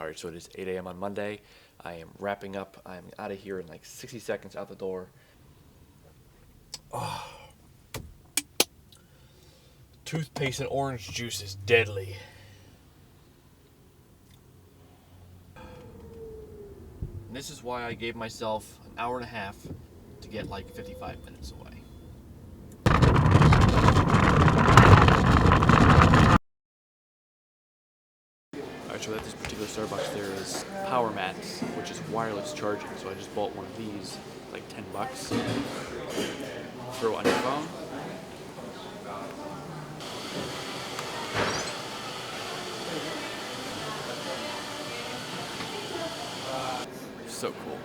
All right, so it is 8 a.m. on Monday. I am wrapping up. I'm out of here in like 60 seconds out the door. Oh. Toothpaste and orange juice is deadly. And this is why I gave myself an hour and a half to get like 55 minutes away. Alright, so at this particular Starbucks there is power mats, which is wireless charging. So I just bought one of these, like $10. Throw it on your phone. So cool.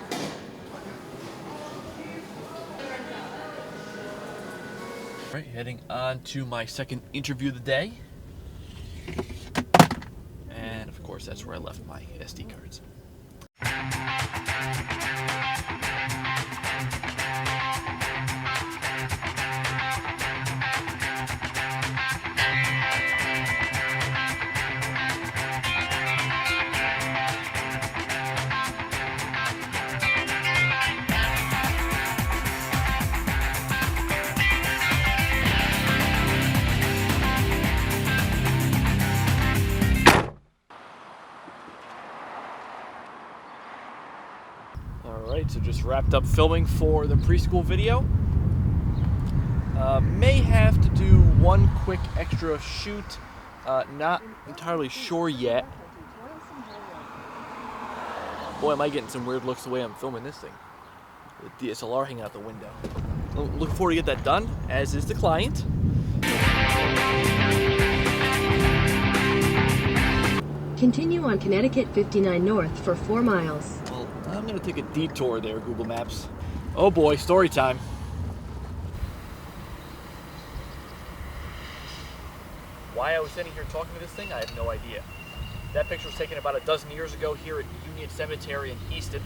All right, heading on to my second interview of the day. And of course, that's where I left my SD cards. Alright, so just wrapped up filming for the preschool video. May have to do one quick extra shoot. Not entirely sure yet. Boy, am I getting some weird looks the way I'm filming this thing. The DSLR hanging out the window. Looking forward to get that done, as is the client. Continue on Connecticut 59 North for 4 miles. Well, I'm going to take a detour there, Google Maps. Oh boy, story time. Why I was sitting here talking to this thing, I have no idea. That picture was taken about a dozen years ago here at Union Cemetery in Easton.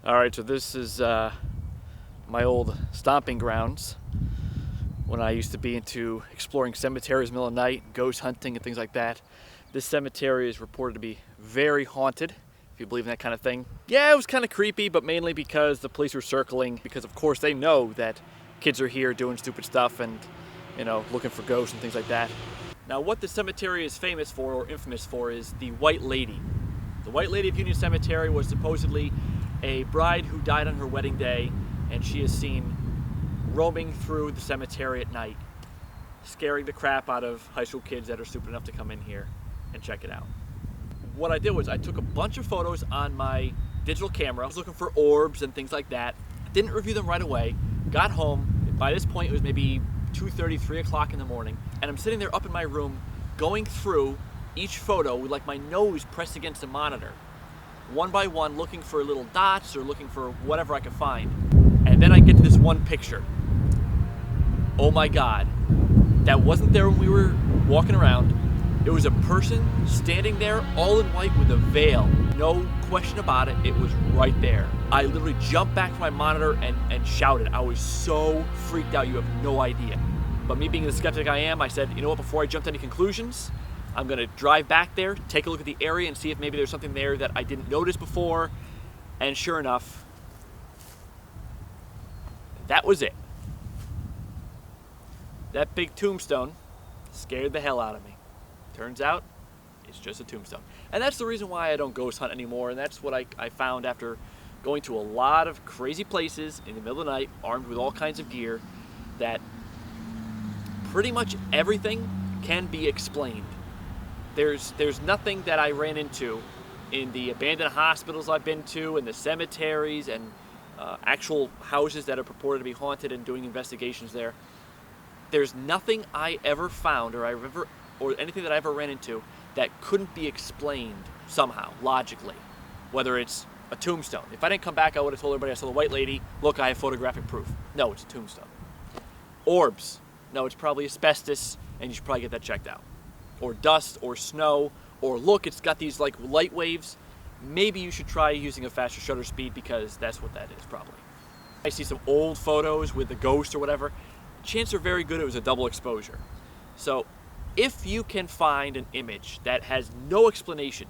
Alright, so this is my old stomping grounds when I used to be into exploring cemeteries in the middle of the night, ghost hunting and things like that. This cemetery is reported to be very haunted, if you believe in that kind of thing. Yeah, it was kind of creepy, but mainly because the police were circling, because of course they know that kids are here doing stupid stuff and, you know, looking for ghosts and things like that. Now, what the cemetery is famous for, or infamous for, is the White Lady. The White Lady of Union Cemetery was supposedly a bride who died on her wedding day, and she is seen roaming through the cemetery at night, scaring the crap out of high school kids that are stupid enough to come in here and check it out. What I did was I took a bunch of photos on my digital camera. I was looking for orbs and things like that. Didn't review them right away. Got home. By this point, it was maybe 2:30, 3 o'clock in the morning. And I'm sitting there up in my room going through each photo with like my nose pressed against the monitor. One by one, looking for little dots or looking for whatever I could find. And then I get to this one picture. Oh my God. That wasn't there when we were walking around. It was a person standing there all in white with a veil. No question about it, it was right there. I literally jumped back to my monitor and shouted. I was so freaked out, you have no idea. But me being the skeptic I am, I said, you know what, before I jump to any conclusions, I'm gonna drive back there, take a look at the area and see if maybe there's something there that I didn't notice before. And sure enough, that was it. That big tombstone scared the hell out of me. Turns out, it's just a tombstone. And that's the reason why I don't ghost hunt anymore, and that's what I found after going to a lot of crazy places in the middle of the night, armed with all kinds of gear, that pretty much everything can be explained. There's nothing that I ran into in the abandoned hospitals I've been to, and the cemeteries, and actual houses that are purported to be haunted and doing investigations there. There's nothing I ever found or anything that I ever ran into that couldn't be explained somehow, logically, whether it's a tombstone. If I didn't come back, I would have told everybody I saw the White Lady. Look, I have photographic proof. No, it's a tombstone. Orbs. No, it's probably asbestos, and you should probably get that checked out. Or dust, or snow, or look, it's got these like light waves. Maybe you should try using a faster shutter speed, because that's what that is, probably. I see some old photos with the ghost or whatever. Chances are very good it was a double exposure. So, if you can find an image that has no explanation,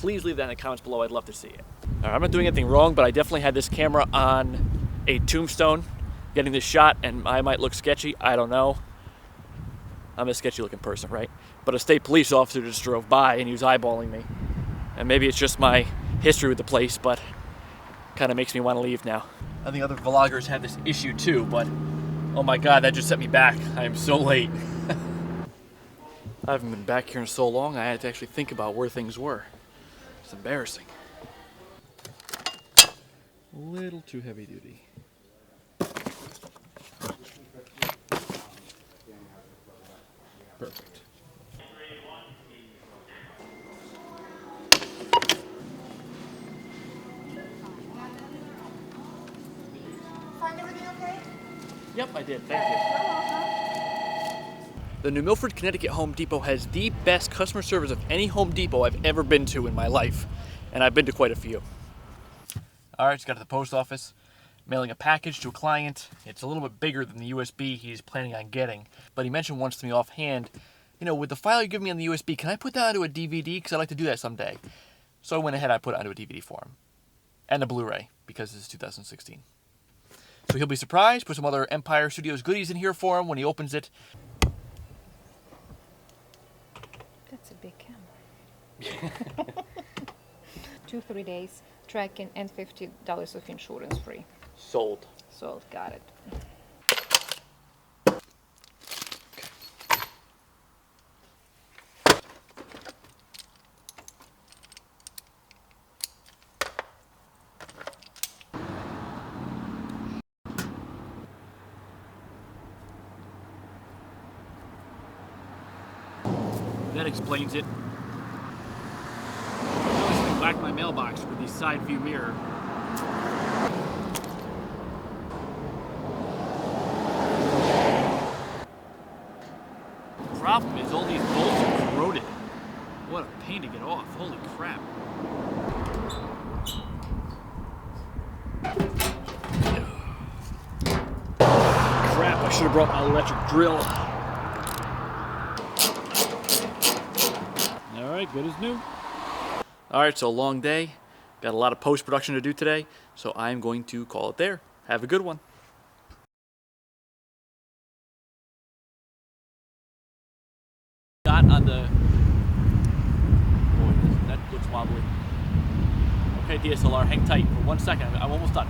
please leave that in the comments below. I'd love to see it. All right, I'm not doing anything wrong, but I definitely had this camera on a tombstone getting this shot, and I might look sketchy. I don't know. I'm a sketchy looking person, right? But a state police officer just drove by and he was eyeballing me. And maybe it's just my history with the place, but kind of makes me want to leave now. I think other vloggers have this issue too, but oh my God, that just set me back. I am so late. I haven't been back here in so long, I had to actually think about where things were. It's embarrassing. A little too heavy duty. Perfect. Find everything okay? Yep, I did. Thank you. The New Milford, Connecticut Home Depot has the best customer service of any Home Depot I've ever been to in my life. And I've been to quite a few. All right, just got to the post office, mailing a package to a client. It's a little bit bigger than the USB he's planning on getting. But he mentioned once to me offhand, you know, with the file you give me on the USB, can I put that onto a DVD? Because I'd like to do that someday. So I went ahead and I put it onto a DVD for him. And a Blu-ray, because this is 2016. So he'll be surprised, put some other Empire Studios goodies in here for him when he opens it. That's a big camera. 2-3 days, tracking, and $50 of insurance free. Sold. Sold, got it. That explains it. I always have to whack my mailbox with the side view mirror. The problem is all these bolts are corroded. What a pain to get off. Holy crap. Crap, I should have brought my electric drill. All right, good as new. All right, so long day. Got a lot of post-production to do today, so I'm going to call it there. Have a good one. Got on the... Boy, that looks wobbly. Okay, DSLR, hang tight for 1 second. I'm almost done.